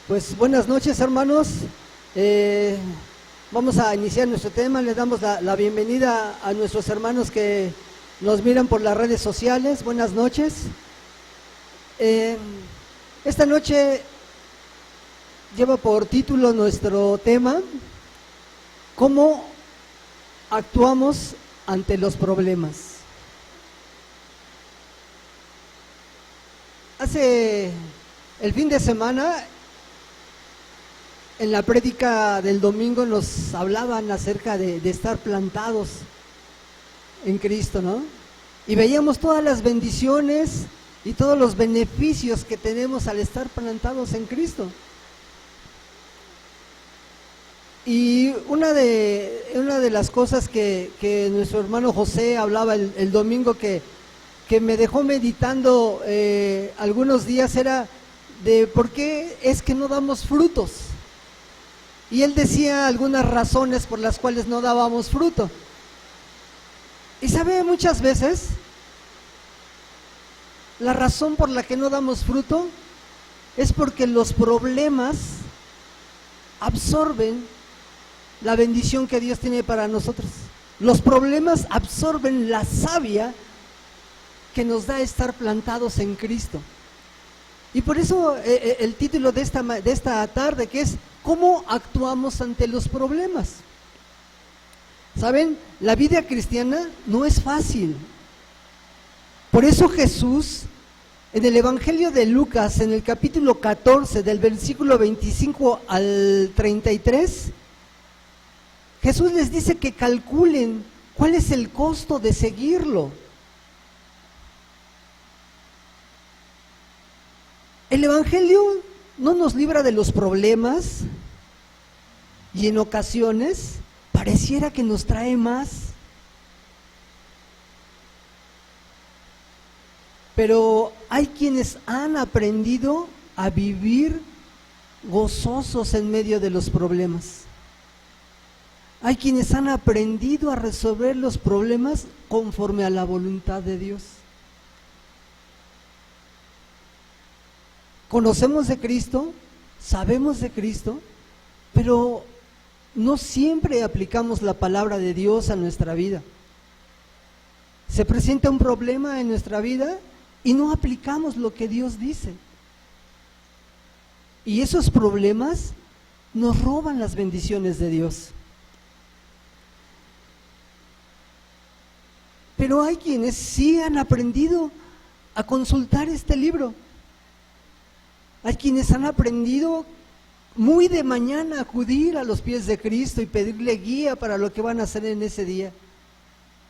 Pues buenas noches, hermanos. Vamos a iniciar nuestro tema. Les damos la bienvenida a nuestros hermanos que nos miran por las redes sociales. Buenas noches. Esta noche lleva por título nuestro tema: ¿cómo actuamos ante los problemas? Hace el fin de semana, en la prédica del domingo, nos hablaban acerca de estar plantados en Cristo, ¿no? Y veíamos todas las bendiciones y todos los beneficios que tenemos al estar plantados en Cristo. Y una de las cosas que nuestro hermano José hablaba el domingo que me dejó meditando algunos días era de por qué es que no damos frutos. Y él decía algunas razones por las cuales no dábamos fruto. Y sabe, muchas veces la razón por la que no damos fruto es porque los problemas absorben la bendición que Dios tiene para nosotros. Los problemas absorben la savia que nos da estar plantados en Cristo. Y por eso el título de esta tarde, que es ¿cómo actuamos ante los problemas? ¿Saben? La vida cristiana no es fácil. Por eso Jesús, en el Evangelio de Lucas, en el capítulo 14, del versículo 25 al 33, Jesús les dice que calculen cuál es el costo de seguirlo. El Evangelio no nos libra de los problemas y en ocasiones pareciera que nos trae más. Pero hay quienes han aprendido a vivir gozosos en medio de los problemas. Hay quienes han aprendido a resolver los problemas conforme a la voluntad de Dios. Conocemos de Cristo, sabemos de Cristo, pero no siempre aplicamos la palabra de Dios a nuestra vida. Se presenta un problema en nuestra vida y no aplicamos lo que Dios dice. Y esos problemas nos roban las bendiciones de Dios. Pero hay quienes sí han aprendido a consultar este libro. Hay quienes han aprendido muy de mañana a acudir a los pies de Cristo y pedirle guía para lo que van a hacer en ese día.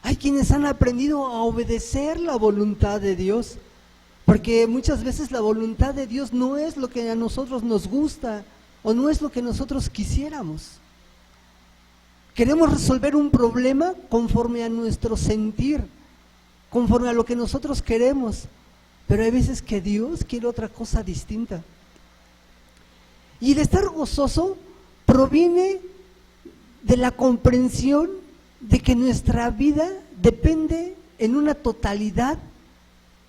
Hay quienes han aprendido a obedecer la voluntad de Dios, porque muchas veces la voluntad de Dios no es lo que a nosotros nos gusta o no es lo que nosotros quisiéramos. Queremos resolver un problema conforme a nuestro sentir, conforme a lo que nosotros queremos. Pero hay veces que Dios quiere otra cosa distinta. Y el estar gozoso proviene de la comprensión de que nuestra vida depende en una totalidad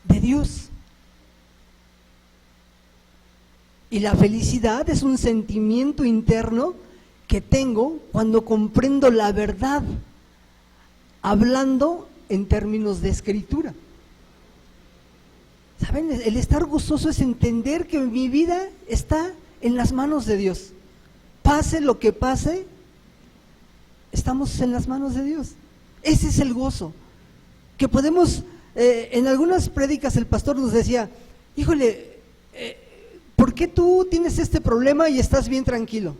de Dios. Y la felicidad es un sentimiento interno que tengo cuando comprendo la verdad, hablando en términos de escritura. ¿Saben? El estar gozoso es entender que mi vida está en las manos de Dios. Pase lo que pase, estamos en las manos de Dios. Ese es el gozo. Que podemos, en algunas prédicas el pastor nos decía, híjole, ¿por qué tú tienes este problema y estás bien tranquilo?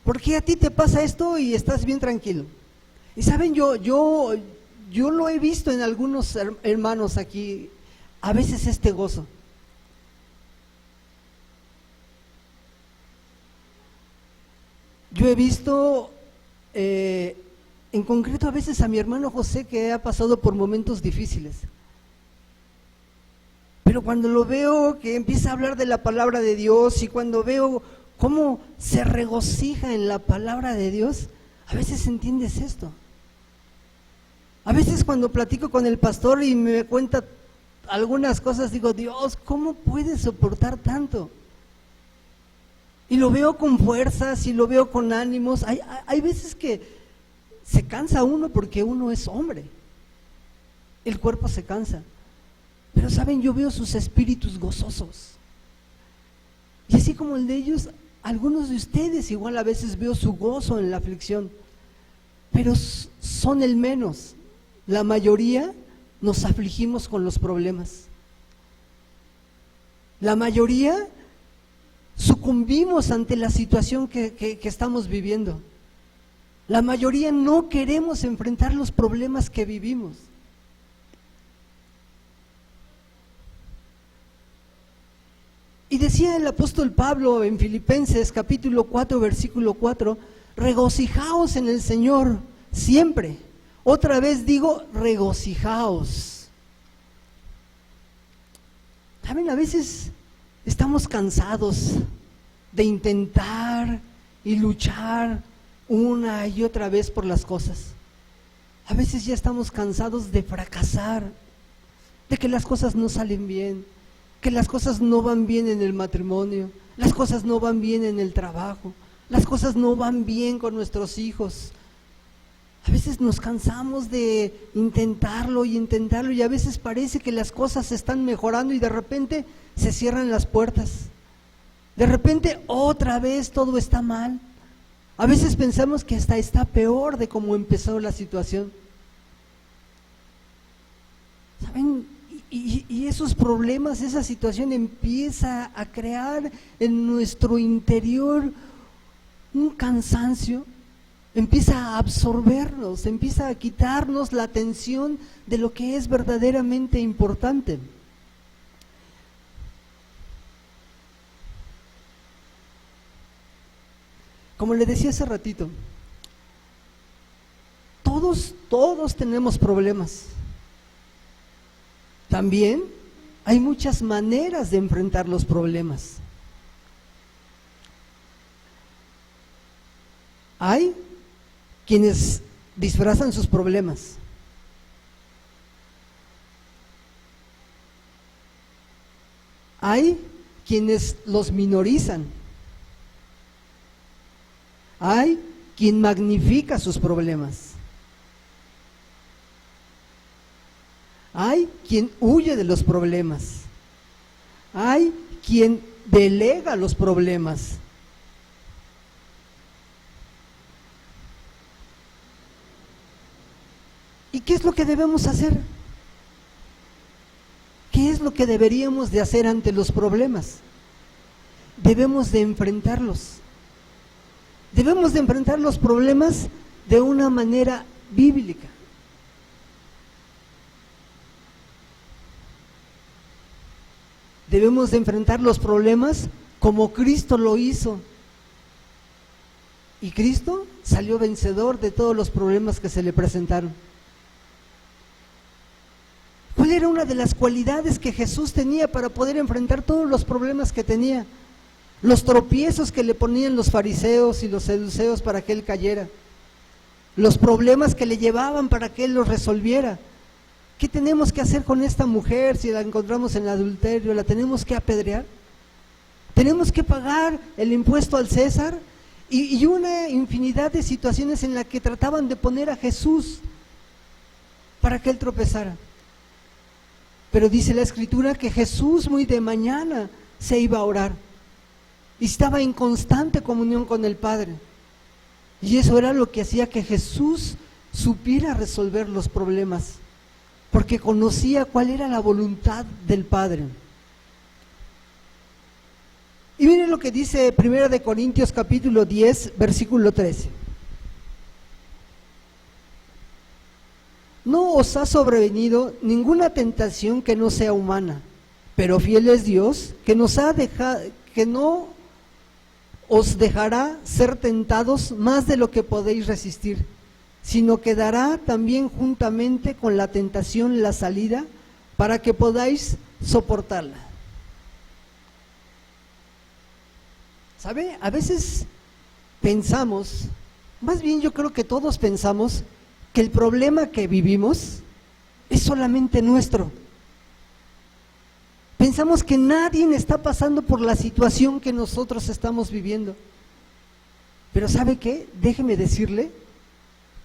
¿Por qué a ti te pasa esto y estás bien tranquilo? Y saben, yo lo he visto en algunos hermanos aquí. A veces este gozo. Yo he visto, en concreto a veces a mi hermano José, que ha pasado por momentos difíciles. Pero cuando lo veo que empieza a hablar de la palabra de Dios y cuando veo cómo se regocija en la palabra de Dios, a veces entiendes esto. A veces cuando platico con el pastor y me cuenta algunas cosas, digo, Dios, ¿cómo puedes soportar tanto? Y lo veo con fuerzas y lo veo con ánimos. Hay veces que se cansa uno porque uno es hombre. El cuerpo se cansa. Pero saben, yo veo sus espíritus gozosos. Y así como el de ellos, algunos de ustedes igual a veces veo su gozo en la aflicción. Pero son el menos. La mayoría nos afligimos con los problemas. La mayoría sucumbimos ante la situación que estamos viviendo. La mayoría no queremos enfrentar los problemas que vivimos. Y decía el apóstol Pablo en Filipenses capítulo 4, versículo 4, regocijaos en el Señor siempre. Otra vez digo, regocijaos. ¿Saben? A veces estamos cansados de intentar y luchar una y otra vez por las cosas. A veces ya estamos cansados de fracasar, de que las cosas no salen bien, que las cosas no van bien en el matrimonio, las cosas no van bien en el trabajo, las cosas no van bien con nuestros hijos. A veces nos cansamos de intentarlo y a veces parece que las cosas se están mejorando y de repente se cierran las puertas. De repente otra vez todo está mal. A veces pensamos que hasta está peor de cómo empezó la situación. ¿Saben? Y esos problemas, esa situación empieza a crear en nuestro interior un cansancio, empieza a absorbernos, empieza a quitarnos la atención de lo que es verdaderamente importante. Como le decía hace ratito, todos tenemos problemas. También hay muchas maneras de enfrentar los problemas. Hay quienes disfrazan sus problemas. Hay quienes los minorizan. Hay quien magnifica sus problemas. Hay quien huye de los problemas. Hay quien delega los problemas. ¿Y qué es lo que debemos hacer? ¿Qué es lo que deberíamos de hacer ante los problemas? Debemos de enfrentarlos. Debemos de enfrentar los problemas de una manera bíblica. Debemos de enfrentar los problemas como Cristo lo hizo. Y Cristo salió vencedor de todos los problemas que se le presentaron. ¿Cuál era una de las cualidades que Jesús tenía para poder enfrentar todos los problemas que tenía? Los tropiezos que le ponían los fariseos y los saduceos para que él cayera. Los problemas que le llevaban para que él los resolviera. ¿Qué tenemos que hacer con esta mujer si la encontramos en adulterio? ¿La tenemos que apedrear? ¿Tenemos que pagar el impuesto al César? Y una infinidad de situaciones en las que trataban de poner a Jesús para que él tropezara. Pero dice la Escritura que Jesús muy de mañana se iba a orar y estaba en constante comunión con el Padre. Y eso era lo que hacía que Jesús supiera resolver los problemas, porque conocía cuál era la voluntad del Padre. Y miren lo que dice 1 Corintios capítulo 10, versículo 13. No os ha sobrevenido ninguna tentación que no sea humana, pero fiel es Dios, que no os dejará ser tentados más de lo que podéis resistir, sino que dará también juntamente con la tentación la salida para que podáis soportarla. ¿Sabe? A veces pensamos, más bien yo creo que todos pensamos que el problema que vivimos es solamente nuestro. Pensamos que nadie está pasando por la situación que nosotros estamos viviendo. Pero ¿sabe qué? Déjeme decirle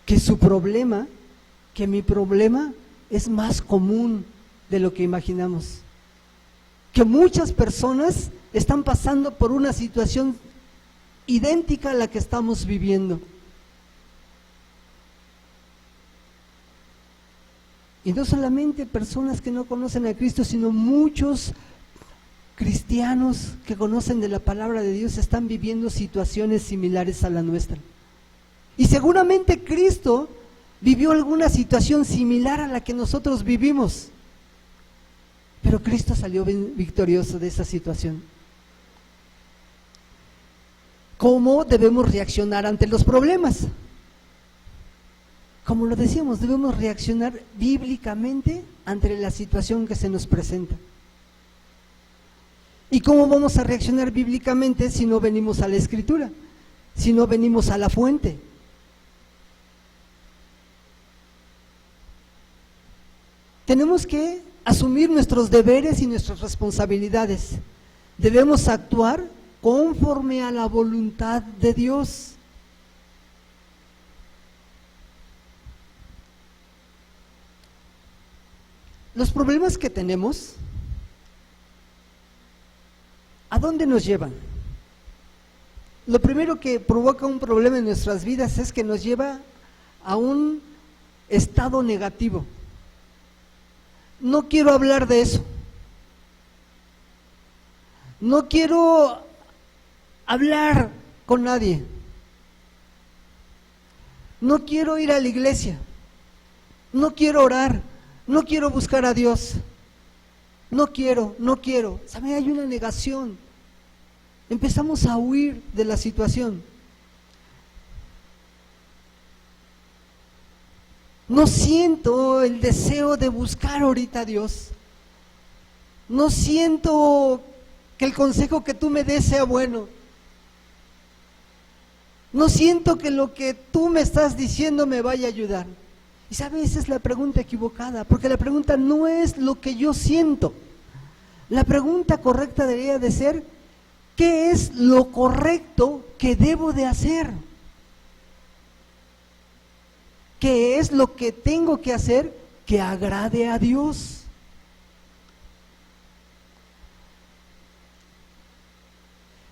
que su problema, que mi problema es más común de lo que imaginamos. Que muchas personas están pasando por una situación idéntica a la que estamos viviendo. Y no solamente personas que no conocen a Cristo, sino muchos cristianos que conocen de la palabra de Dios están viviendo situaciones similares a la nuestra. Y seguramente Cristo vivió alguna situación similar a la que nosotros vivimos. Pero Cristo salió victorioso de esa situación. ¿Cómo debemos reaccionar ante los problemas? Como lo decíamos, debemos reaccionar bíblicamente ante la situación que se nos presenta. ¿Y cómo vamos a reaccionar bíblicamente si no venimos a la Escritura? Si no venimos a la fuente. Tenemos que asumir nuestros deberes y nuestras responsabilidades. Debemos actuar conforme a la voluntad de Dios. Los problemas que tenemos, ¿a dónde nos llevan? Lo primero que provoca un problema en nuestras vidas es que nos lleva a un estado negativo. No quiero hablar de eso. No quiero hablar con nadie. No quiero ir a la iglesia. No quiero orar. No quiero buscar a Dios. No quiero. ¿Sabe? Hay una negación. Empezamos a huir de la situación. No siento el deseo de buscar ahorita a Dios. No siento que el consejo que tú me des sea bueno. No siento que lo que tú me estás diciendo me vaya a ayudar. Y ¿sabes? Esa es la pregunta equivocada, porque la pregunta no es lo que yo siento. La pregunta correcta debería de ser, ¿qué es lo correcto que debo de hacer? ¿Qué es lo que tengo que hacer que agrade a Dios?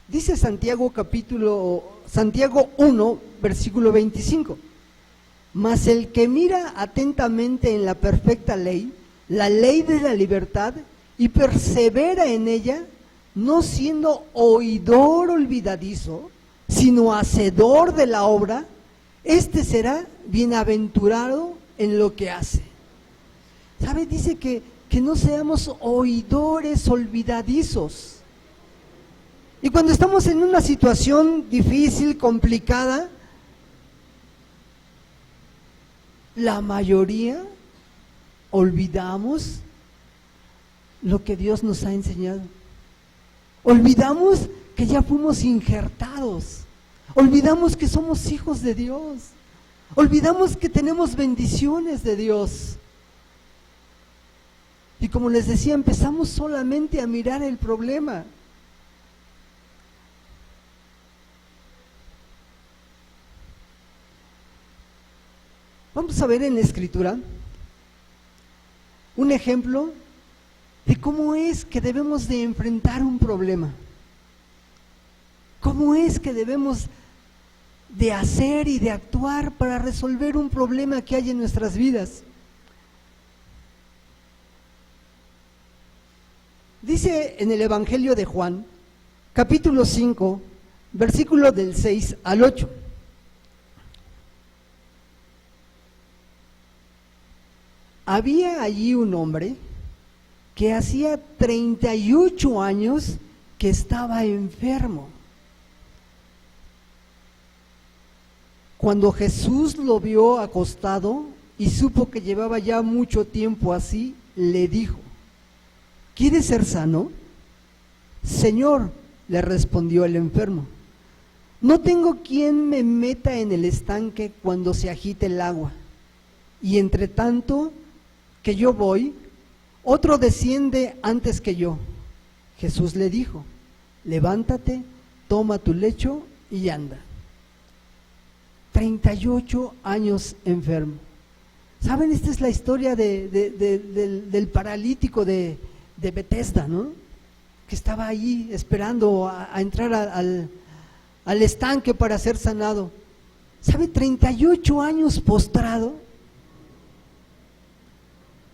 Dice Santiago 1, versículo 25. Mas el que mira atentamente en la perfecta ley, la ley de la libertad, y persevera en ella, no siendo oidor olvidadizo, sino hacedor de la obra, este será bienaventurado en lo que hace. ¿Sabe? Dice que no seamos oidores olvidadizos. Y cuando estamos en una situación difícil, complicada, la mayoría olvidamos lo que Dios nos ha enseñado. Olvidamos que ya fuimos injertados. Olvidamos que somos hijos de Dios. Olvidamos que tenemos bendiciones de Dios. Y como les decía, empezamos solamente a mirar el problema. Vamos a ver en la Escritura un ejemplo de cómo es que debemos de enfrentar un problema. Cómo es que debemos de hacer y de actuar para resolver un problema que hay en nuestras vidas. Dice en el Evangelio de Juan, capítulo 5, versículo del 6 al 8. Había allí un hombre que hacía 38 años que estaba enfermo. Cuando Jesús lo vio acostado y supo que llevaba ya mucho tiempo así, le dijo: ¿quieres ser sano? Señor, le respondió el enfermo, no tengo quien me meta en el estanque cuando se agite el agua, y entre tanto que yo voy, otro desciende antes que yo. Jesús le dijo: levántate, toma tu lecho y anda. 38 años enfermo. ¿Saben? Esta es la historia del paralítico de Bethesda, ¿no? Que estaba ahí esperando a entrar al estanque para ser sanado. ¿Sabe? 38 años postrado.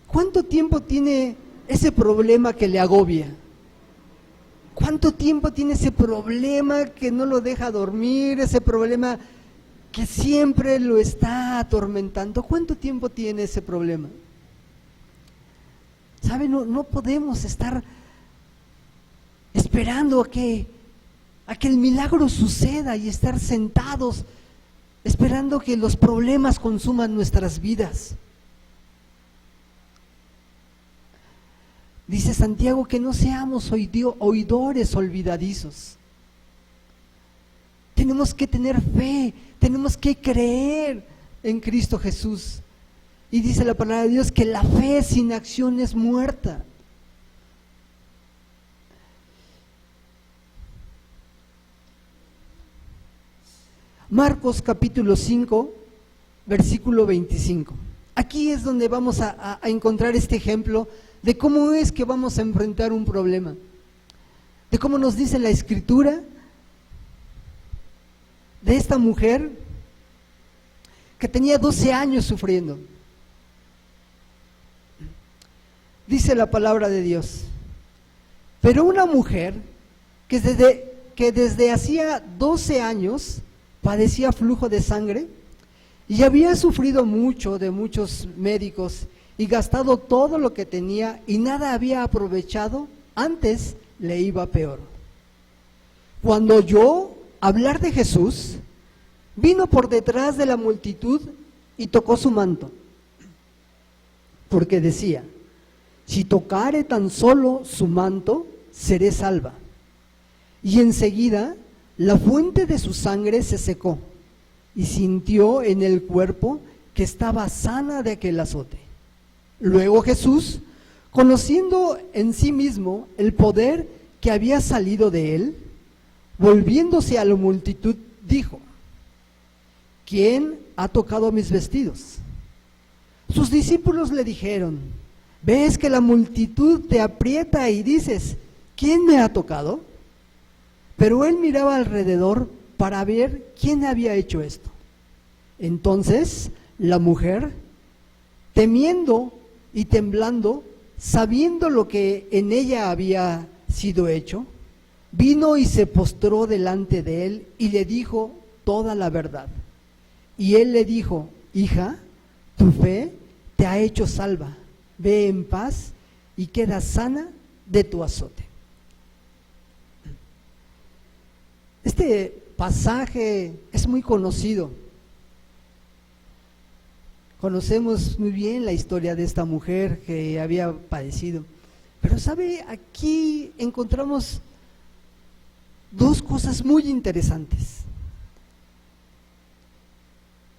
¿Cuánto tiempo tiene ese problema que le agobia? ¿Cuánto tiempo tiene ese problema que no lo deja dormir, ese problema que siempre lo está atormentando? ¿Cuánto tiempo tiene ese problema? ¿Sabe? No podemos estar esperando a que el milagro suceda y estar sentados esperando que los problemas consuman nuestras vidas. Dice Santiago que no seamos oidores olvidadizos. Tenemos que tener fe, tenemos que creer en Cristo Jesús. Y dice la palabra de Dios que la fe sin acción es muerta. Marcos capítulo 5, versículo 25. Aquí es donde vamos a encontrar este ejemplo de cómo es que vamos a enfrentar un problema, de cómo nos dice la Escritura de esta mujer que tenía 12 años sufriendo. Dice la palabra de Dios: pero una mujer que desde hacía 12 años padecía flujo de sangre y había sufrido mucho de muchos médicos y gastado todo lo que tenía y nada había aprovechado, antes le iba peor. Cuando oyó hablar de Jesús, vino por detrás de la multitud y tocó su manto, porque decía: si tocare tan solo su manto, seré salva. Y enseguida la fuente de su sangre se secó y sintió en el cuerpo que estaba sana de aquel azote. Luego Jesús, conociendo en sí mismo el poder que había salido de él, volviéndose a la multitud, dijo: ¿quién ha tocado mis vestidos? Sus discípulos le dijeron: ¿ves que la multitud te aprieta y dices: ¿quién me ha tocado? Pero él miraba alrededor para ver quién había hecho esto. Entonces la mujer, temiendo y temblando, sabiendo lo que en ella había sido hecho, vino y se postró delante de él y le dijo toda la verdad. Y él le dijo: hija, tu fe te ha hecho salva, ve en paz y queda sana de tu azote. Este pasaje es muy conocido. Conocemos muy bien la historia de esta mujer que había padecido. Pero ¿sabe? Aquí encontramos dos cosas muy interesantes.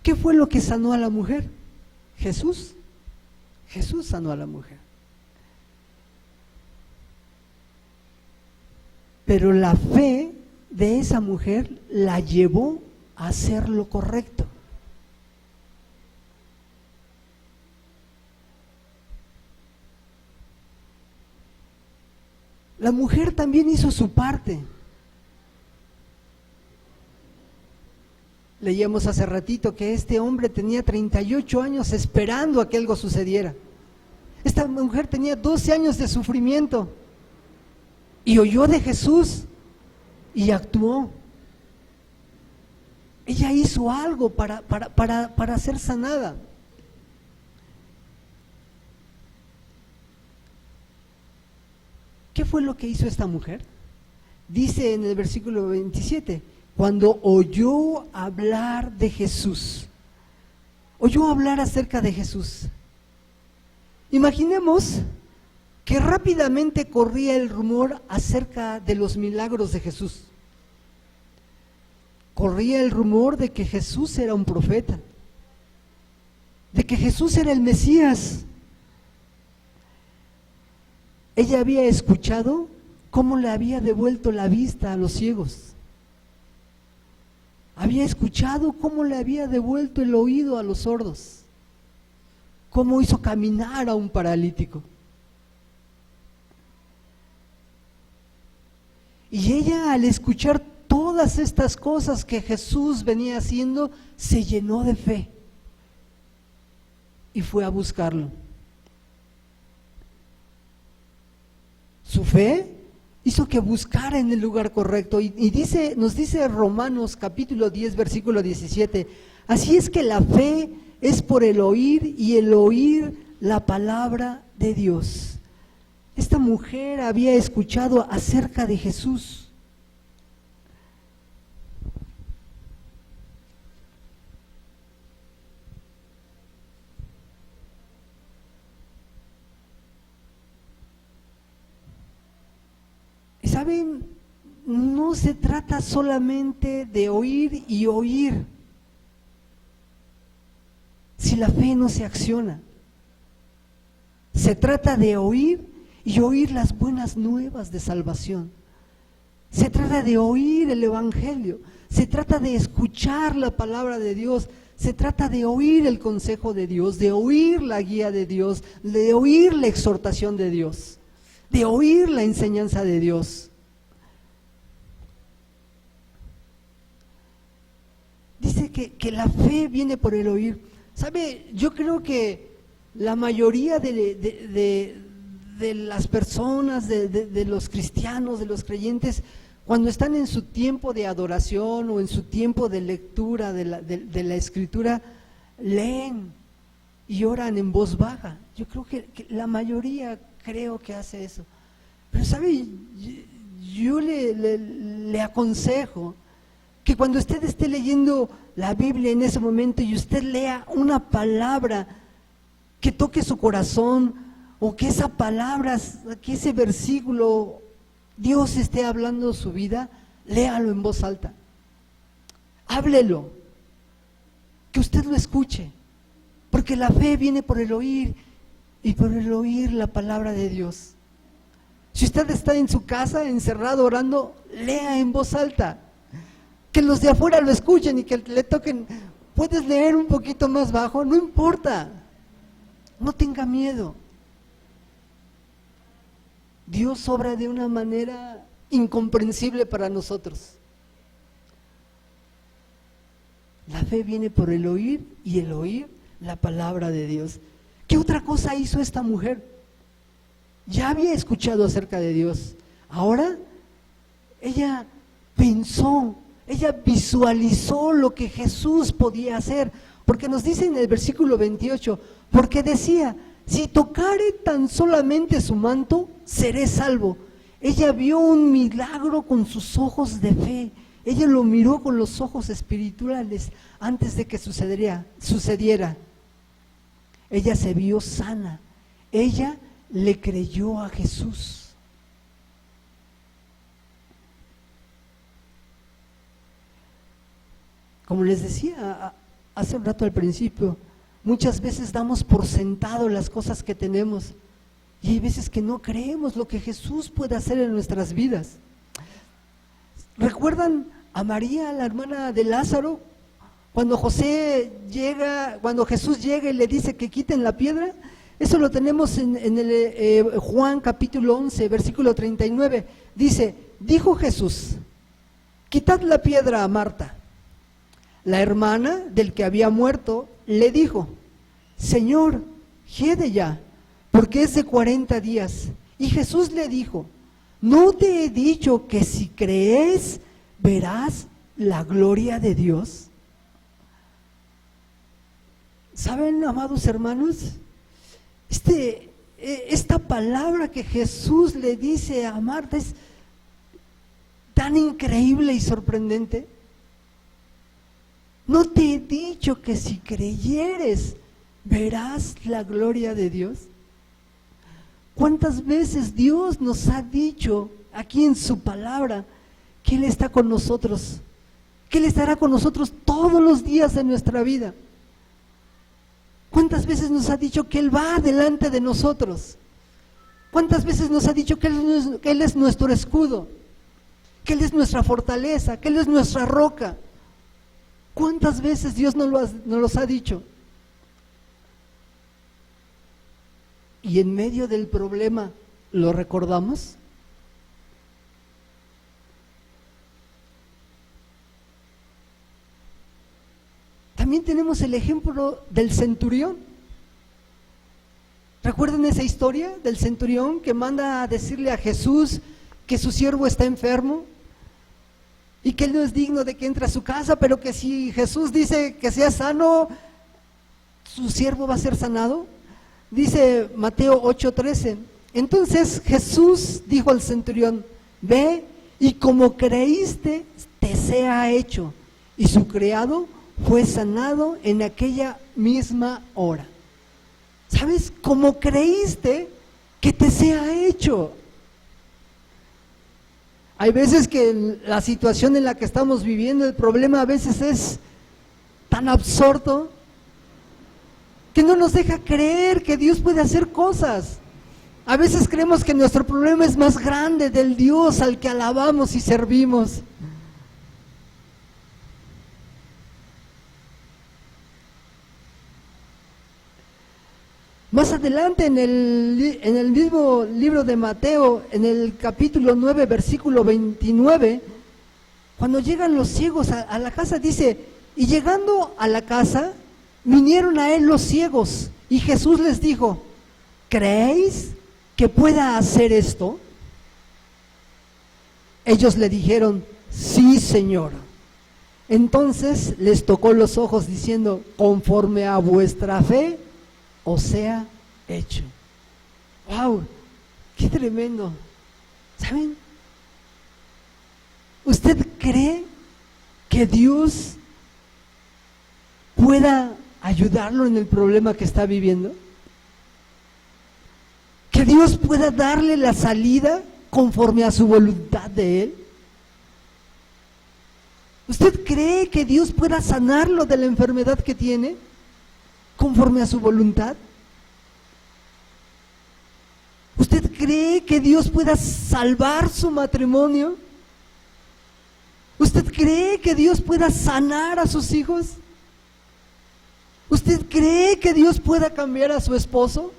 ¿Qué fue lo que sanó a la mujer? Jesús. Jesús sanó a la mujer. Pero la fe de esa mujer la llevó a hacer lo correcto. La mujer también hizo su parte. Leíamos hace ratito que este hombre tenía 38 años esperando a que algo sucediera. Esta mujer tenía 12 años de sufrimiento y oyó de Jesús y actuó. Ella hizo algo para ser sanada. ¿Qué fue lo que hizo esta mujer? Dice en el versículo 27, cuando oyó hablar de Jesús, oyó hablar acerca de Jesús. Imaginemos que rápidamente corría el rumor acerca de los milagros de Jesús. Corría el rumor de que Jesús era un profeta, de que Jesús era el Mesías. Ella había escuchado cómo le había devuelto la vista a los ciegos. Había escuchado cómo le había devuelto el oído a los sordos. Cómo hizo caminar a un paralítico. Y ella, al escuchar todas estas cosas que Jesús venía haciendo, se llenó de fe y fue a buscarlo. Su fe hizo que buscara en el lugar correcto. Y nos dice Romanos capítulo 10, versículo 17, así es que la fe es por el oír y el oír la palabra de Dios. Esta mujer había escuchado acerca de Jesús. ¿Saben? No se trata solamente de oír y oír si la fe no se acciona. Se trata de oír y oír las buenas nuevas de salvación. Se trata de oír el Evangelio. Se trata de escuchar la palabra de Dios. Se trata de oír el consejo de Dios, de oír la guía de Dios, de oír la exhortación de Dios, de oír la enseñanza de Dios. Dice que la fe viene por el oír. ¿Sabe? Yo creo que la mayoría de las personas, de los cristianos, de los creyentes, cuando están en su tiempo de adoración o en su tiempo de lectura de la Escritura, leen y oran en voz baja. Yo creo que la mayoría creo que hace eso. Pero ¿sabe? Yo le aconsejo que cuando usted esté leyendo la Biblia en ese momento y usted lea una palabra que toque su corazón, o que esa palabra, que ese versículo, Dios esté hablando su vida, léalo en voz alta. Háblelo, que usted lo escuche, porque la fe viene por el oír y por el oír la palabra de Dios. Si usted está en su casa encerrado orando, lea en voz alta, que los de afuera lo escuchen y que le toquen. Puedes leer un poquito más bajo, no importa, no tenga miedo. Dios obra de una manera incomprensible para nosotros. La fe viene por el oír y el oír la palabra de Dios. ¿Qué otra cosa hizo esta mujer? Ya había escuchado acerca de Dios. Ahora ella pensó, ella visualizó lo que Jesús podía hacer, porque nos dice en el versículo 28, porque decía, si tocare tan solamente su manto, seré salvo. Ella vio un milagro con sus ojos de fe. Ella lo miró con los ojos espirituales antes de que sucediera. Ella se vio sana. Ella le creyó a Jesús. Como les decía hace un rato al principio, muchas veces damos por sentado las cosas que tenemos y hay veces que no creemos lo que Jesús puede hacer en nuestras vidas. ¿Recuerdan a María, la hermana de Lázaro? Cuando Jesús llega y le dice que quiten la piedra, eso lo tenemos en el Juan capítulo 11, versículo 39. Dice, dijo Jesús, quitad la piedra a Marta. La hermana del que había muerto le dijo, Señor, hiede ya, porque es de 40 días. Y Jesús le dijo, ¿no te he dicho que si crees, verás la gloria de Dios? ¿Saben, amados hermanos? Esta palabra que Jesús le dice a Marta es tan increíble y sorprendente. ¿No te he dicho que si creyeres, verás la gloria de Dios? ¿Cuántas veces Dios nos ha dicho aquí en su palabra que Él está con nosotros? Que Él estará con nosotros todos los días de nuestra vida. ¿Cuántas veces nos ha dicho que Él va delante de nosotros? ¿Cuántas veces nos ha dicho que Él es nuestro escudo? Que Él es nuestra fortaleza, que Él es nuestra roca. ¿Cuántas veces Dios nos los ha dicho? Y en medio del problema, ¿lo recordamos? También tenemos el ejemplo del centurión. ¿Recuerdan esa historia del centurión que manda a decirle a Jesús que su siervo está enfermo y que él no es digno de que entre a su casa, pero que si Jesús dice que sea sano, su siervo va a ser sanado? Dice Mateo 8:13. Entonces Jesús dijo al centurión: ve y como creíste te sea hecho. Y su criado fue sanado en aquella misma hora. ¿Sabes? Como creíste que te sea hecho. Hay veces que la situación en la que estamos viviendo, el problema a veces es tan absurdo que no nos deja creer que Dios puede hacer cosas. A veces creemos que nuestro problema es más grande del Dios al que alabamos y servimos. Más adelante en el mismo libro de Mateo, en el capítulo 9, versículo 29, cuando llegan los ciegos a la casa, dice: y llegando a la casa, vinieron a él los ciegos, y Jesús les dijo: ¿creéis que pueda hacer esto? Ellos le dijeron: sí, Señor. Entonces les tocó los ojos diciendo: conforme a vuestra fe os sea hecho. ¡Wow! ¡Qué tremendo! ¿Saben? ¿Usted cree que Dios pueda ayudarlo en el problema que está viviendo? ¿Que Dios pueda darle la salida conforme a su voluntad de Él? ¿Usted cree que Dios pueda sanarlo de la enfermedad que tiene conforme a su voluntad? ¿Usted cree que Dios pueda salvar su matrimonio? ¿Usted cree que Dios pueda sanar a sus hijos? ¿Usted cree que Dios pueda cambiar a su esposo?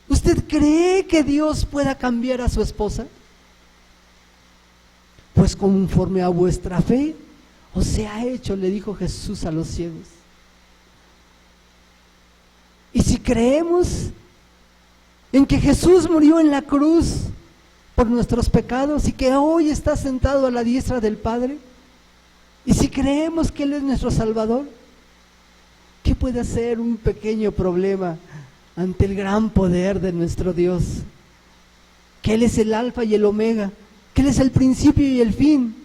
¿Usted cree que Dios pueda cambiar a su esposa? Pues conforme a vuestra fe os sea hecho, le dijo Jesús a los ciegos. Y si creemos en que Jesús murió en la cruz por nuestros pecados y que hoy está sentado a la diestra del Padre, y si creemos que Él es nuestro Salvador, ¿qué puede hacer un pequeño problema ante el gran poder de nuestro Dios? Que Él es el alfa y el omega, que Él es el principio y el fin,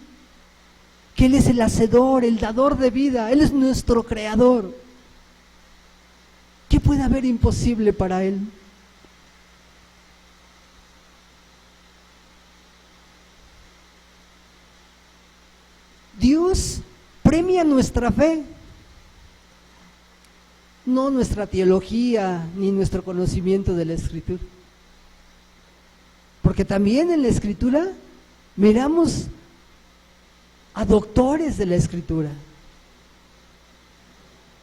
que Él es el hacedor, el dador de vida, Él es nuestro creador. ¿Qué puede haber imposible para Él? Dios premia nuestra fe, no nuestra teología ni nuestro conocimiento de la Escritura. Porque también en la Escritura miramos a doctores de la Escritura,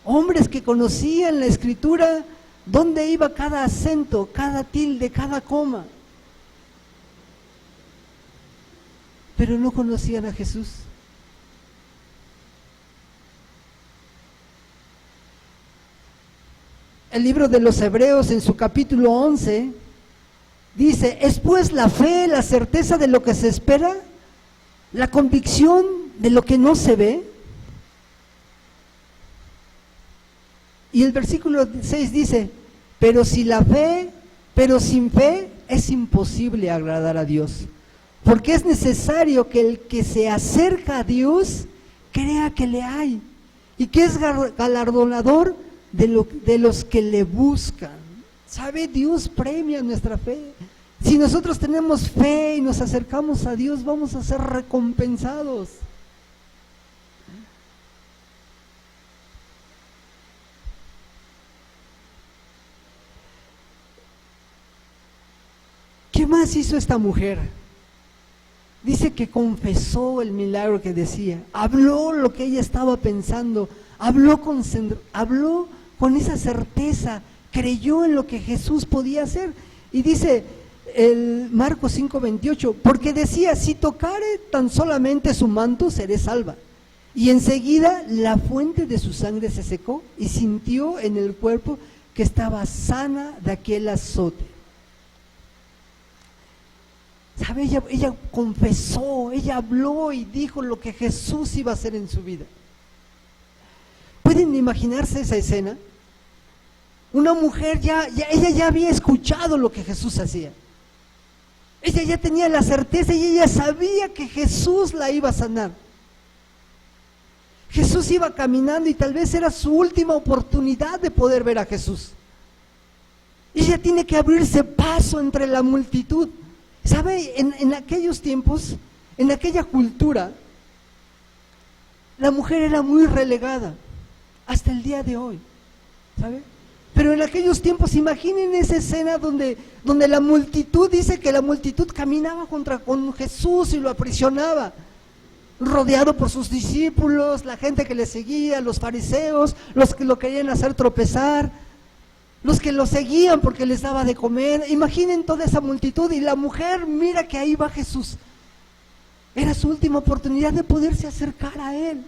hombres que conocían la Escritura, dónde iba cada acento, cada tilde, cada coma, pero no conocían a Jesús. El libro de los Hebreos en su capítulo 11 dice: es pues la fe, la certeza de lo que se espera, la convicción de lo que no se ve. Y el versículo 6 dice: pero sin fe es imposible agradar a Dios, porque es necesario que el que se acerca a Dios crea que le hay y que es galardonador de los que le buscan. ¿Sabe? Dios premia nuestra fe. Si nosotros tenemos fe y nos acercamos a Dios, vamos a ser recompensados. más hizo esta mujer? Dice que confesó el milagro que decía, habló lo que ella estaba pensando, habló con esa certeza, creyó en lo que Jesús podía hacer. Y dice el Marcos 5:28, porque decía, si tocare tan solamente su manto, seré salva. Y enseguida la fuente de su sangre se secó y sintió en el cuerpo que estaba sana de aquel azote. ¿Sabe? Ella confesó, ella habló y dijo lo que Jesús iba a hacer en su vida. ¿Pueden imaginarse esa escena? Una mujer ella ya había escuchado lo que Jesús hacía. Ella ya tenía la certeza y ella sabía que Jesús la iba a sanar. Jesús iba caminando y tal vez era su última oportunidad de poder ver a Jesús. Ella tiene que abrirse paso entre la multitud. ¿Sabe? En aquellos tiempos, en aquella cultura, la mujer era muy relegada, hasta el día de hoy, ¿sabe? Pero en aquellos tiempos, imaginen esa escena donde la multitud, dice que la multitud caminaba con Jesús y lo aprisionaba, rodeado por sus discípulos, la gente que le seguía, los fariseos, los que lo querían hacer tropezar, los que lo seguían porque les daba de comer. Imaginen toda esa multitud y la mujer mira que ahí va Jesús. Era su última oportunidad de poderse acercar a Él.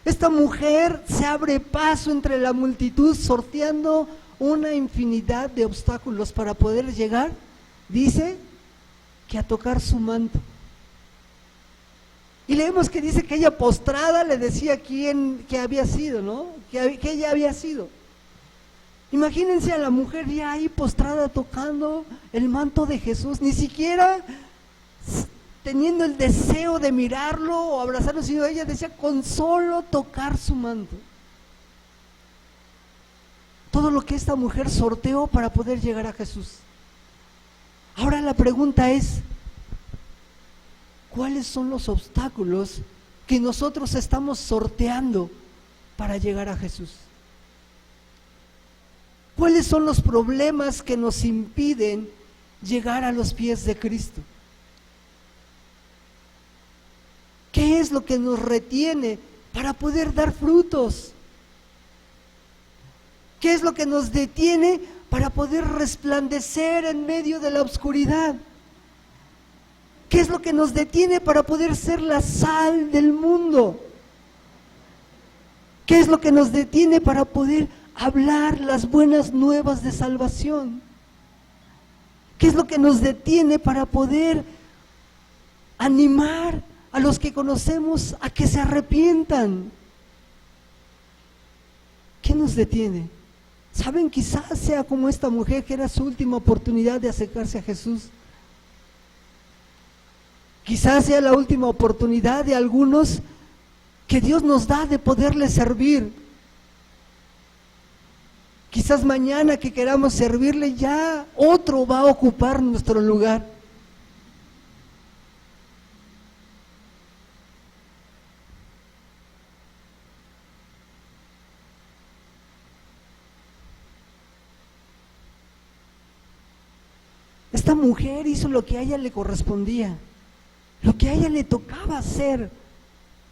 Esta mujer se abre paso entre la multitud sorteando una infinidad de obstáculos para poder llegar, dice, que a tocar su manto. Y leemos que dice que ella postrada le decía quién que había sido, ¿no? Que ella había sido. Imagínense a la mujer ya ahí postrada tocando el manto de Jesús, ni siquiera teniendo el deseo de mirarlo o abrazarlo, sino ella decía con solo tocar su manto. Todo lo que esta mujer sorteó para poder llegar a Jesús. Ahora la pregunta es, ¿cuáles son los obstáculos que nosotros estamos sorteando para llegar a Jesús? ¿Cuáles son los problemas que nos impiden llegar a los pies de Cristo? ¿Qué es lo que nos retiene para poder dar frutos? ¿Qué es lo que nos detiene para poder resplandecer en medio de la oscuridad? ¿Qué es lo que nos detiene para poder ser la sal del mundo? ¿Qué es lo que nos detiene para poder hablar las buenas nuevas de salvación? ¿Qué es lo que nos detiene para poder animar a los que conocemos a que se arrepientan? ¿Qué nos detiene? ¿Saben? Quizás sea como esta mujer que era su última oportunidad de acercarse a Jesús. Quizás sea la última oportunidad de algunos que Dios nos da de poderle servir. Quizás mañana que queramos servirle ya otro va a ocupar nuestro lugar. Esta mujer hizo lo que a ella le correspondía, lo que a ella le tocaba hacer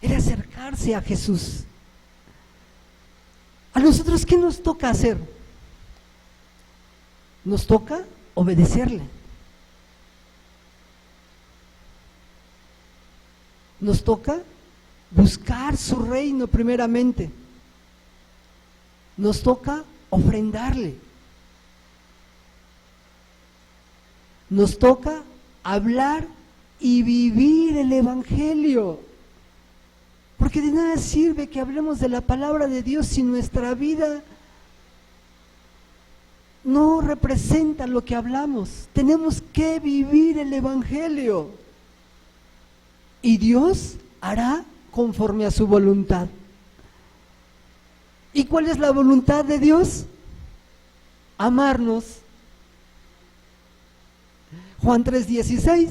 era acercarse a Jesús. ¿A nosotros qué nos toca hacer? Nos toca obedecerle. Nos toca buscar su reino primeramente. Nos toca ofrendarle. Nos toca hablar y vivir el Evangelio. Porque de nada sirve que hablemos de la palabra de Dios si nuestra vida no representa lo que hablamos. Tenemos que vivir el Evangelio. Y Dios hará conforme a su voluntad. ¿Y cuál es la voluntad de Dios? Amarnos. Juan 3:16.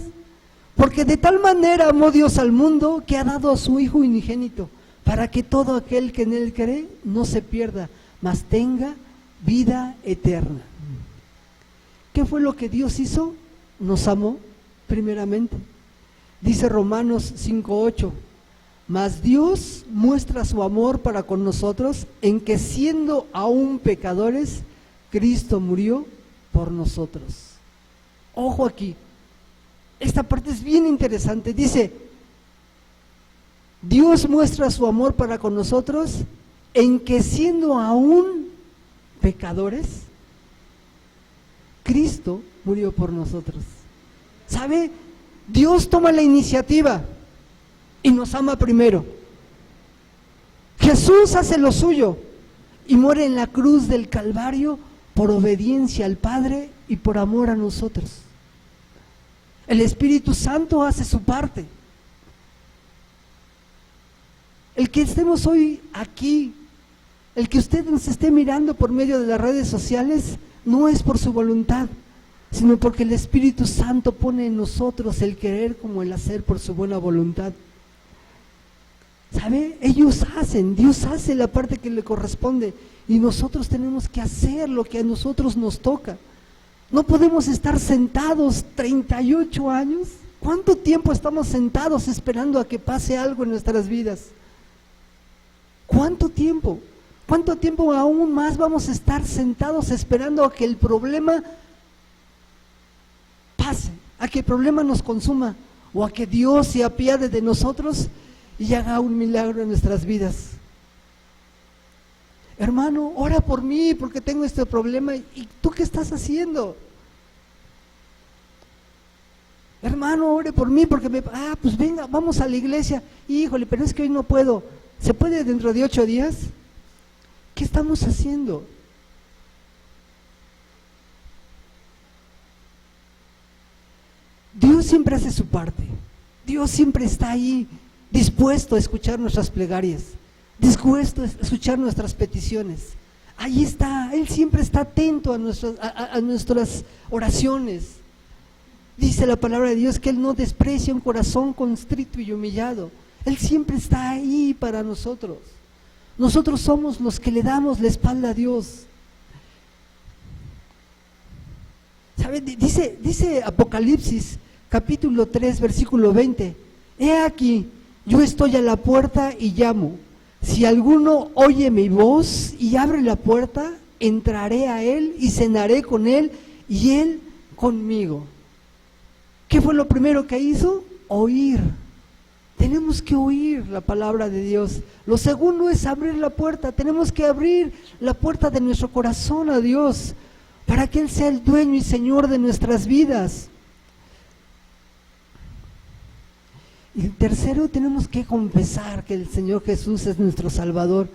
Porque de tal manera amó Dios al mundo que ha dado a su Hijo unigénito, para que todo aquel que en Él cree no se pierda, mas tenga vida eterna. ¿Qué fue lo que Dios hizo? nos amó primeramente. Dice Romanos 5:8, mas Dios muestra su amor para con nosotros en que siendo aún pecadores, Cristo murió por nosotros. Ojo aquí, esta parte es bien interesante. Dice, Dios muestra su amor para con nosotros en que siendo aún pecadores, Cristo murió por nosotros. ¿Sabe? Dios toma la iniciativa y nos ama primero. Jesús hace lo suyo y muere en la cruz del Calvario por obediencia al Padre y por amor a nosotros. El Espíritu Santo hace su parte. El que estemos hoy aquí, el que usted nos esté mirando por medio de las redes sociales, no es por su voluntad, sino porque el Espíritu Santo pone en nosotros el querer como el hacer por su buena voluntad. ¿Sabe? Ellos hacen, Dios hace la parte que le corresponde y nosotros tenemos que hacer lo que a nosotros nos toca. No podemos estar sentados 38 años. ¿Cuánto tiempo estamos sentados esperando a que pase algo en nuestras vidas? ¿Cuánto tiempo? ¿Cuánto tiempo aún más vamos a estar sentados esperando a que el problema pase, a que el problema nos consuma o a que Dios se apiade de nosotros y haga un milagro en nuestras vidas? Hermano, ora por mí porque tengo este problema. ¿Y tú qué estás haciendo? Hermano, ore por mí porque pues venga, vamos a la iglesia. Híjole, pero es que hoy no puedo. ¿Se puede dentro de 8 días? ¿Qué estamos haciendo? Dios siempre hace su parte. Dios siempre está ahí, dispuesto a escuchar nuestras plegarias, dispuesto a escuchar nuestras peticiones. Ahí está, Él siempre está atento a nuestras oraciones. Dice la palabra de Dios que Él no desprecia un corazón constrito y humillado. Él siempre está ahí para nosotros. Nosotros somos los que le damos la espalda a Dios. ¿Sabe? Dice Apocalipsis capítulo 3 versículo 20, he aquí, yo estoy a la puerta y llamo. Si alguno oye mi voz y abre la puerta, entraré a él y cenaré con él y él conmigo. ¿Qué fue lo primero que hizo? Oír. Tenemos que oír la palabra de Dios. Lo segundo es abrir la puerta. Tenemos que abrir la puerta de nuestro corazón a Dios para que Él sea el dueño y Señor de nuestras vidas. Y tercero, tenemos que confesar que el Señor Jesús es nuestro Salvador.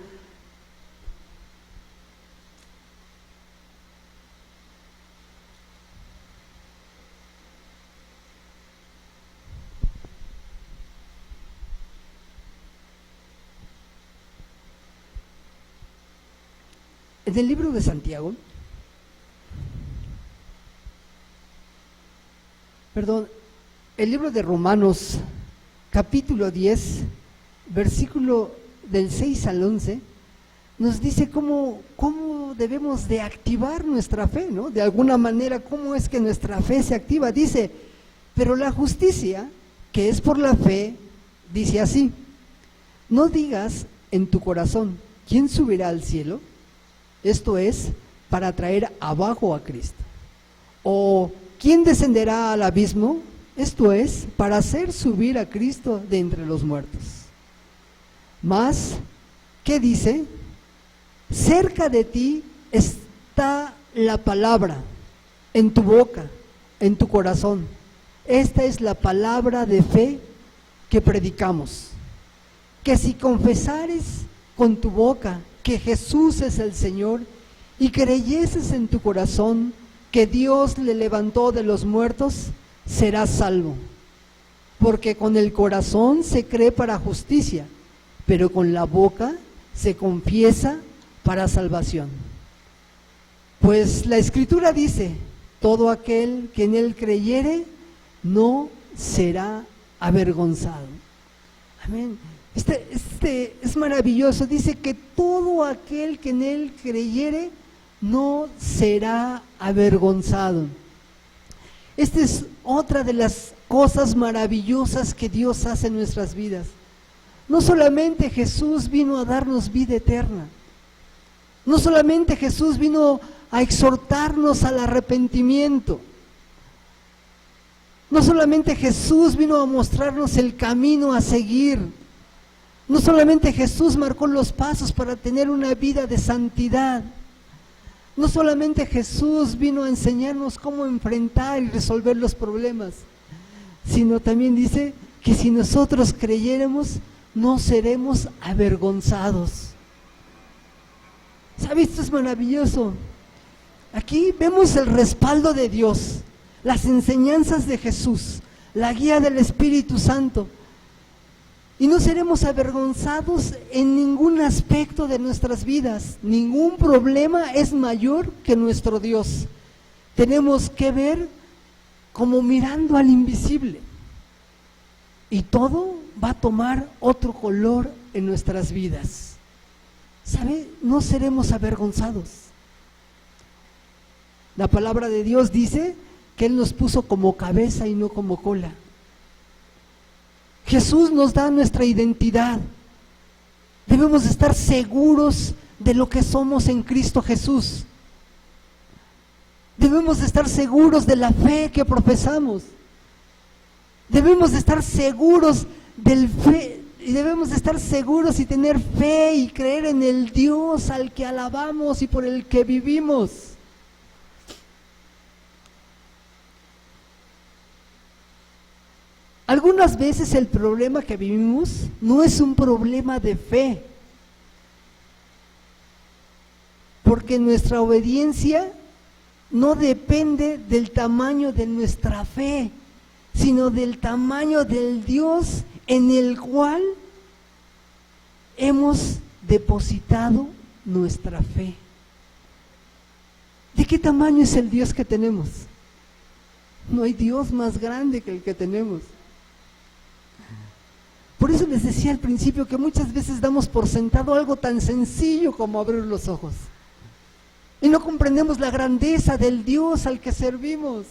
En el libro de Santiago, el libro de Romanos, capítulo 10, versículo del 6 al 11, nos dice cómo debemos de activar nuestra fe, ¿no? De alguna manera, cómo es que nuestra fe se activa. Dice, pero la justicia, que es por la fe, dice así, no digas en tu corazón, ¿quién subirá al cielo? Esto es, para traer abajo a Cristo. O, ¿quién descenderá al abismo? Esto es, para hacer subir a Cristo de entre los muertos. Mas, ¿qué dice? Cerca de ti está la palabra, en tu boca, en tu corazón. Esta es la palabra de fe que predicamos. Que si confesares con tu boca que Jesús es el Señor y creyeses en tu corazón que Dios le levantó de los muertos, serás salvo. Porque con el corazón se cree para justicia, pero con la boca se confiesa para salvación. Pues la Escritura dice, todo aquel que en él creyere no será avergonzado. Amén. Este es maravilloso, dice que todo aquel que en él creyere no será avergonzado. Esta es otra de las cosas maravillosas que Dios hace en nuestras vidas. No solamente Jesús vino a darnos vida eterna, no solamente Jesús vino a exhortarnos al arrepentimiento, no solamente Jesús vino a mostrarnos el camino a seguir, no solamente Jesús marcó los pasos para tener una vida de santidad, no solamente Jesús vino a enseñarnos cómo enfrentar y resolver los problemas, sino también dice que si nosotros creyéramos, no seremos avergonzados. ¿Sabe? Esto es maravilloso. Aquí vemos el respaldo de Dios, las enseñanzas de Jesús, la guía del Espíritu Santo. Y no seremos avergonzados en ningún aspecto de nuestras vidas. Ningún problema es mayor que nuestro Dios. Tenemos que ver como mirando al invisible. Y todo va a tomar otro color en nuestras vidas. ¿Sabe? No seremos avergonzados. La palabra de Dios dice que Él nos puso como cabeza y no como cola. Jesús nos da nuestra identidad. Debemos estar seguros de lo que somos en Cristo Jesús. Debemos estar seguros de la fe que profesamos. Debemos estar seguros del fe, y debemos estar seguros y tener fe y creer en el Dios al que alabamos y por el que vivimos. Algunas veces el problema que vivimos no es un problema de fe, porque nuestra obediencia no depende del tamaño de nuestra fe, sino del tamaño del Dios en el cual hemos depositado nuestra fe. ¿De qué tamaño es el Dios que tenemos? No hay Dios más grande que el que tenemos. Por eso les decía al principio que muchas veces damos por sentado algo tan sencillo como abrir los ojos. Y no comprendemos la grandeza del Dios al que servimos.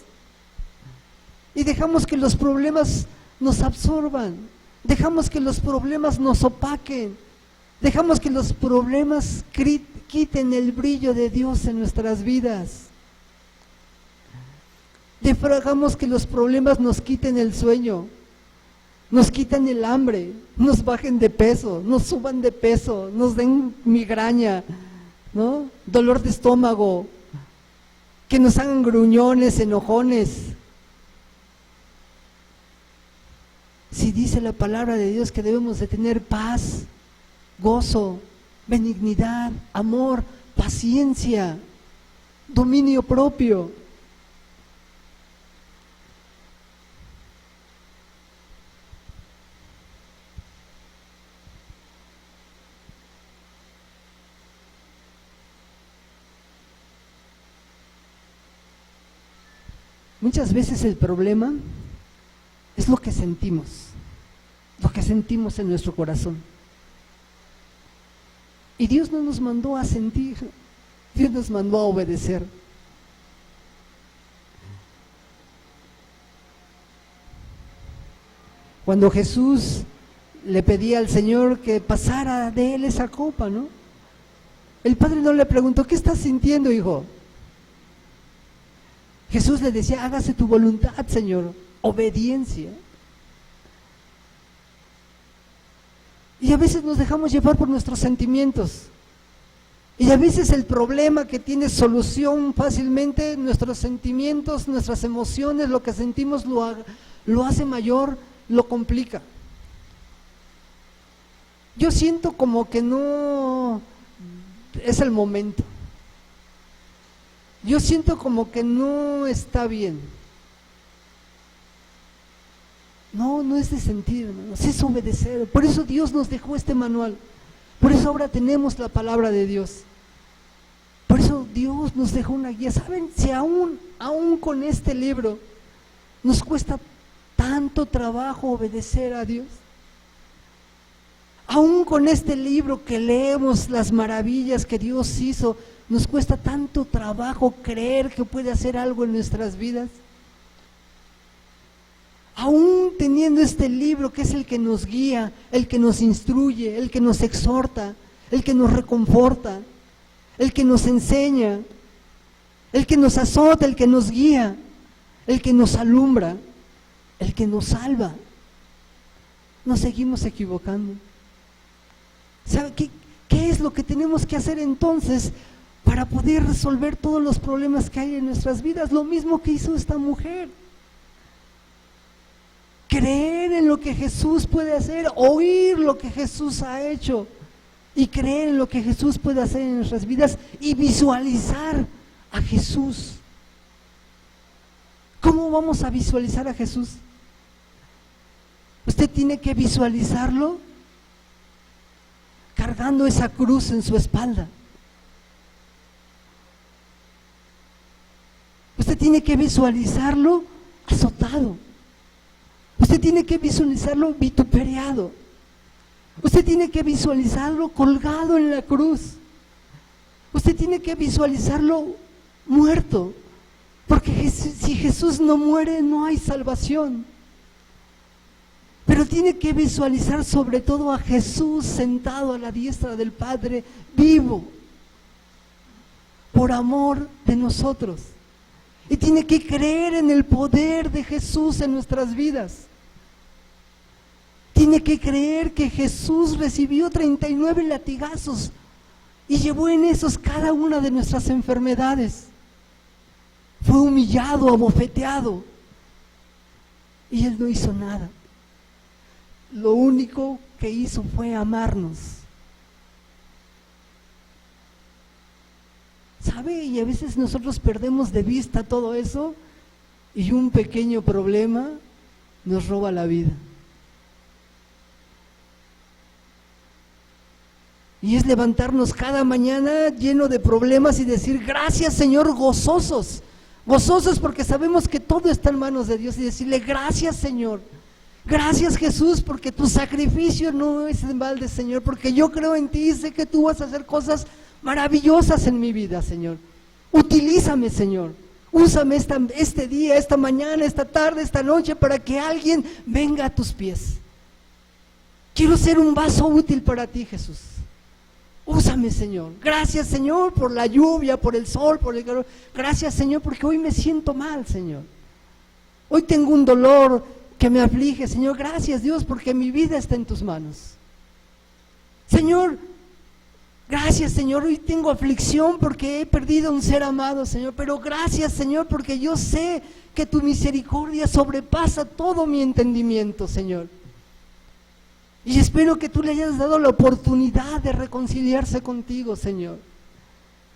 Y dejamos que los problemas nos absorban. Dejamos que los problemas nos opaquen. Dejamos que los problemas quiten el brillo de Dios en nuestras vidas. Dejamos que los problemas nos quiten el sueño. Nos quitan el hambre, nos bajen de peso, nos suban de peso, nos den migraña, ¿no? Dolor de estómago, que nos hagan gruñones, enojones. Si dice la palabra de Dios que debemos de tener paz, gozo, benignidad, amor, paciencia, dominio propio. Muchas veces el problema es lo que sentimos en nuestro corazón. Y Dios no nos mandó a sentir, Dios nos mandó a obedecer. Cuando Jesús le pedía al Señor que pasara de él esa copa, ¿no? El Padre no le preguntó, ¿qué estás sintiendo, hijo? Jesús le decía, hágase tu voluntad, Señor, obediencia. Y a veces nos dejamos llevar por nuestros sentimientos. Y a veces el problema que tiene solución fácilmente, nuestros sentimientos, nuestras emociones, lo que sentimos lo hace mayor, lo complica. Yo siento como que no es el momento. Yo siento como que no está bien. No es de sentir, hermanos, es obedecer. Por eso Dios nos dejó este manual. Por eso ahora tenemos la palabra de Dios. Por eso Dios nos dejó una guía. ¿Saben? Si aún con este libro nos cuesta tanto trabajo obedecer a Dios. Aún con este libro que leemos las maravillas que Dios hizo, nos cuesta tanto trabajo creer que puede hacer algo en nuestras vidas. aún teniendo este libro que es el que nos guía, el que nos instruye, el que nos exhorta, el que nos reconforta, el que nos enseña, el que nos azota, el que nos guía, el que nos alumbra, el que nos salva, nos seguimos equivocando. ¿Sabe qué es lo que tenemos que hacer entonces para poder resolver todos los problemas que hay en nuestras vidas? Lo mismo que hizo esta mujer. Creer en lo que Jesús puede hacer, oír lo que Jesús ha hecho y creer en lo que Jesús puede hacer en nuestras vidas y visualizar a Jesús. ¿Cómo vamos a visualizar a Jesús? Usted tiene que visualizarlo cargando esa cruz en su espalda. Usted tiene que visualizarlo azotado. Usted tiene que visualizarlo vituperiado. Usted tiene que visualizarlo colgado en la cruz. Usted tiene que visualizarlo muerto. Porque si Jesús no muere, no hay salvación. Pero tiene que visualizar sobre todo a Jesús sentado a la diestra del Padre, vivo, por amor de nosotros. Y tiene que creer en el poder de Jesús en nuestras vidas. Tiene que creer que Jesús recibió 39 latigazos y llevó en esos cada una de nuestras enfermedades. Fue humillado, abofeteado, y Él no hizo nada. Lo único que hizo fue amarnos. ¿Sabe? Y a veces nosotros perdemos de vista todo eso y un pequeño problema nos roba la vida. Y es levantarnos cada mañana lleno de problemas y decir, gracias Señor, gozosos. Gozosos porque sabemos que todo está en manos de Dios y decirle, gracias Señor. Gracias Jesús porque tu sacrificio no es en balde, Señor, porque yo creo en ti y sé que tú vas a hacer cosas maravillosas en mi vida, Señor. Utilízame, Señor. Úsame este día, esta mañana, esta tarde, esta noche para que alguien venga a tus pies. Quiero ser un vaso útil para ti, Jesús. Úsame, Señor. Gracias, Señor, por la lluvia, por el sol, por el calor. Gracias, Señor, porque hoy me siento mal, Señor. Hoy tengo un dolor que me aflige, Señor. Gracias, Dios, porque mi vida está en tus manos. Señor, gracias, Señor, hoy tengo aflicción porque he perdido un ser amado, Señor, pero gracias, Señor, porque yo sé que tu misericordia sobrepasa todo mi entendimiento, Señor. Y espero que tú le hayas dado la oportunidad de reconciliarse contigo, Señor.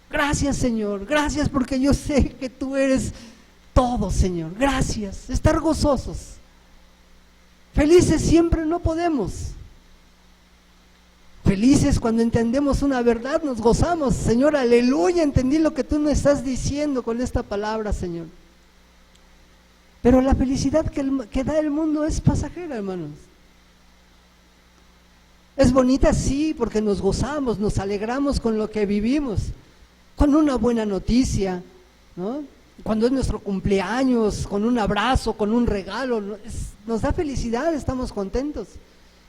Gracias, Señor, gracias porque yo sé que tú eres todo, Señor. Gracias, estar gozosos. Felices siempre no podemos. Felices cuando entendemos una verdad, nos gozamos. Señor, aleluya, entendí lo que tú me estás diciendo con esta palabra, Señor. Pero la felicidad que da el mundo es pasajera, hermanos. Es bonita, sí, porque nos gozamos, nos alegramos con lo que vivimos, con una buena noticia, ¿no? Cuando es nuestro cumpleaños, con un abrazo, con un regalo, nos da felicidad, estamos contentos.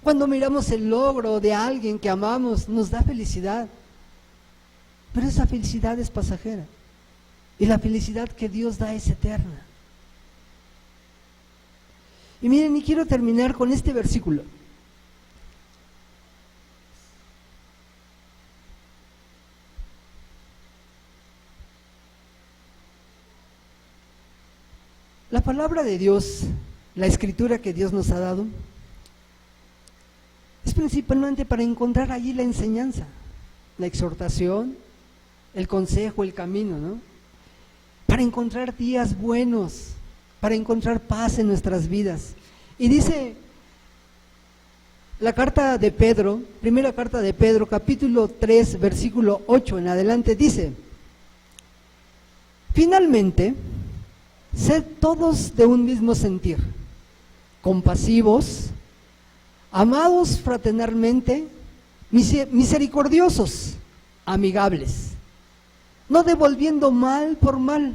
Cuando miramos el logro de alguien que amamos, nos da felicidad. Pero esa felicidad es pasajera. Y la felicidad que Dios da es eterna. Y miren, y quiero terminar con este versículo. La palabra de Dios, la escritura que Dios nos ha dado, es principalmente para encontrar allí la enseñanza, la exhortación, el consejo, el camino, ¿no? Para encontrar días buenos, para encontrar paz en nuestras vidas. Y dice la carta de Pedro, primera carta de Pedro, capítulo 3, versículo 8 en adelante, dice: finalmente, sed todos de un mismo sentir, compasivos, amados fraternalmente, misericordiosos, amigables, no devolviendo mal por mal,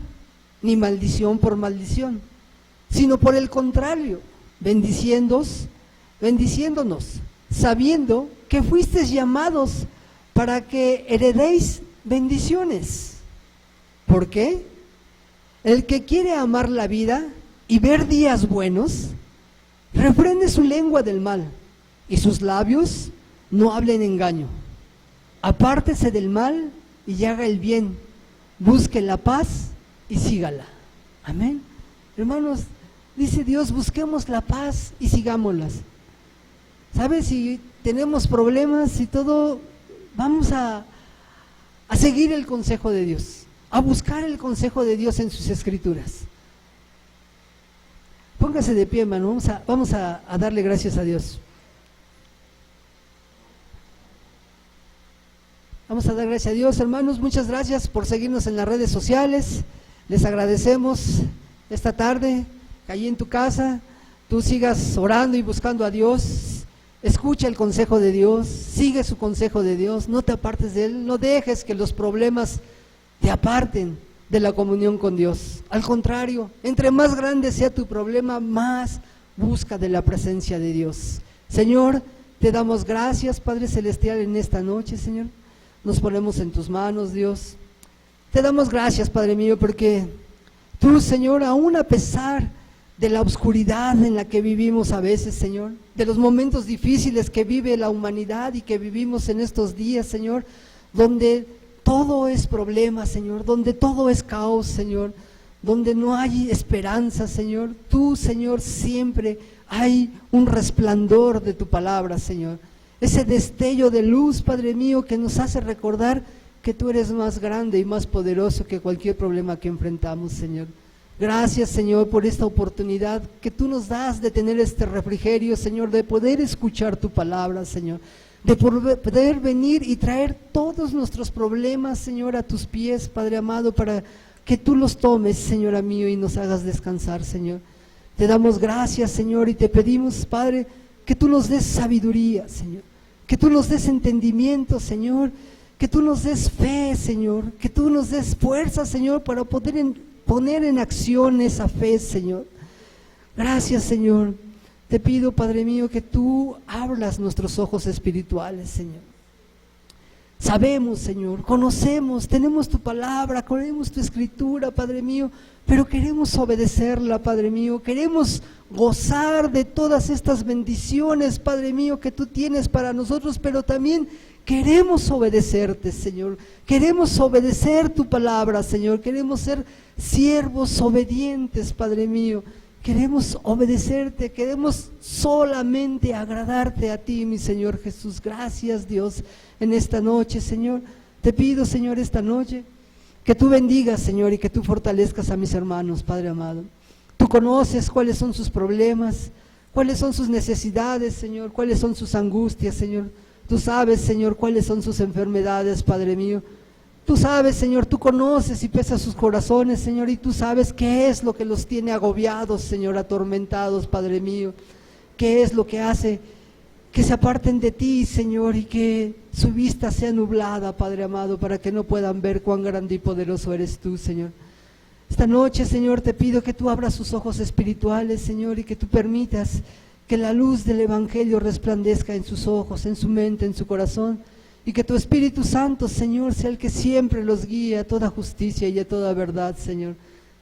ni maldición por maldición, sino por el contrario, bendiciéndonos, sabiendo que fuisteis llamados para que heredéis bendiciones. ¿Por qué? El que quiere amar la vida y ver días buenos, refrene su lengua del mal y sus labios no hablen engaño. Apártese del mal y haga el bien, busque la paz y sígala. Amén. Hermanos, dice Dios, busquemos la paz y sigámoslas. ¿Sabes? Si tenemos problemas y todo, vamos a seguir el consejo de Dios, a buscar el consejo de Dios en sus escrituras. Póngase de pie, hermano, vamos a darle gracias a Dios. Vamos a dar gracias a Dios, hermanos. Muchas gracias por seguirnos en las redes sociales. Les agradecemos esta tarde que allí en tu casa tú sigas orando y buscando a Dios. Escucha el consejo de Dios, sigue su consejo de Dios, no te apartes de Él, no dejes que los problemas te aparten de la comunión con Dios. Al contrario, entre más grande sea tu problema, más busca de la presencia de Dios. Señor, te damos gracias, Padre Celestial, en esta noche, Señor. Nos ponemos en tus manos, Dios. Te damos gracias, Padre mío, porque tú, Señor, aún a pesar de la oscuridad en la que vivimos a veces, Señor, de los momentos difíciles que vive la humanidad y que vivimos en estos días, Señor, donde todo es problema, Señor, donde todo es caos, Señor, donde no hay esperanza, Señor. Tú, Señor, siempre hay un resplandor de tu palabra, Señor. Ese destello de luz, Padre mío, que nos hace recordar que tú eres más grande y más poderoso que cualquier problema que enfrentamos, Señor. Gracias, Señor, por esta oportunidad que tú nos das de tener este refrigerio, Señor, de poder escuchar tu palabra, Señor, de poder venir y traer todos nuestros problemas, Señor, a tus pies, Padre amado, para que tú los tomes, Señor mío, y nos hagas descansar, Señor. Te damos gracias, Señor, y te pedimos, Padre, que tú nos des sabiduría, Señor, que tú nos des entendimiento, Señor, que tú nos des fe, Señor, que tú nos des fuerza, Señor, para poder poner en acción esa fe, Señor. Gracias, Señor. Te pido, Padre mío, que tú abras nuestros ojos espirituales, Señor. Sabemos, Señor, conocemos, tenemos tu palabra, conocemos tu escritura, Padre mío, pero queremos obedecerla, Padre mío, queremos gozar de todas estas bendiciones, Padre mío, que tú tienes para nosotros, pero también queremos obedecerte, Señor, queremos obedecer tu palabra, Señor, queremos ser siervos obedientes, Padre mío, queremos obedecerte, queremos solamente agradarte a ti, mi Señor Jesús. Gracias, Dios, en esta noche, Señor. Te pido, Señor, esta noche, que tú bendigas, Señor, y que tú fortalezcas a mis hermanos, Padre amado. Tú conoces cuáles son sus problemas, cuáles son sus necesidades, Señor, cuáles son sus angustias, Señor. Tú sabes, Señor, cuáles son sus enfermedades, Padre mío. Tú sabes, Señor, tú conoces y pesas sus corazones, Señor, y tú sabes qué es lo que los tiene agobiados, Señor, atormentados, Padre mío. Qué es lo que hace que se aparten de ti, Señor, y que su vista sea nublada, Padre amado, para que no puedan ver cuán grande y poderoso eres tú, Señor. Esta noche, Señor, te pido que tú abras sus ojos espirituales, Señor, y que tú permitas que la luz del Evangelio resplandezca en sus ojos, en su mente, en su corazón, y que tu Espíritu Santo, Señor, sea el que siempre los guíe a toda justicia y a toda verdad, Señor.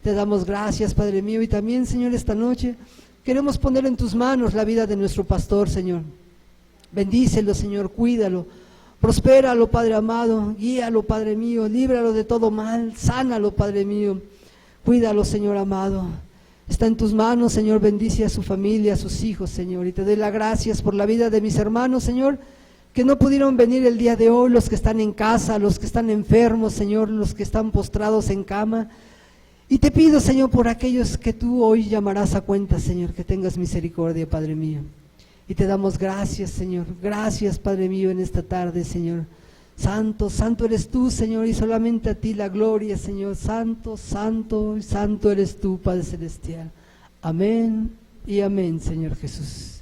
Te damos gracias, Padre mío, y también, Señor, esta noche queremos poner en tus manos la vida de nuestro pastor, Señor. Bendícelo, Señor, cuídalo, prospéralo, Padre amado, guíalo, Padre mío, líbralo de todo mal, sánalo, Padre mío, cuídalo, Señor amado. Está en tus manos, Señor, bendice a su familia, a sus hijos, Señor, y te doy las gracias por la vida de mis hermanos, Señor, que no pudieron venir el día de hoy, los que están en casa, los que están enfermos, Señor, los que están postrados en cama. Y te pido, Señor, por aquellos que tú hoy llamarás a cuenta, Señor, que tengas misericordia, Padre mío. Y te damos gracias, Señor, gracias, Padre mío, en esta tarde, Señor. Santo, santo eres tú, Señor, y solamente a ti la gloria, Señor. Santo, santo y santo eres tú, Padre Celestial. Amén y amén, Señor Jesús.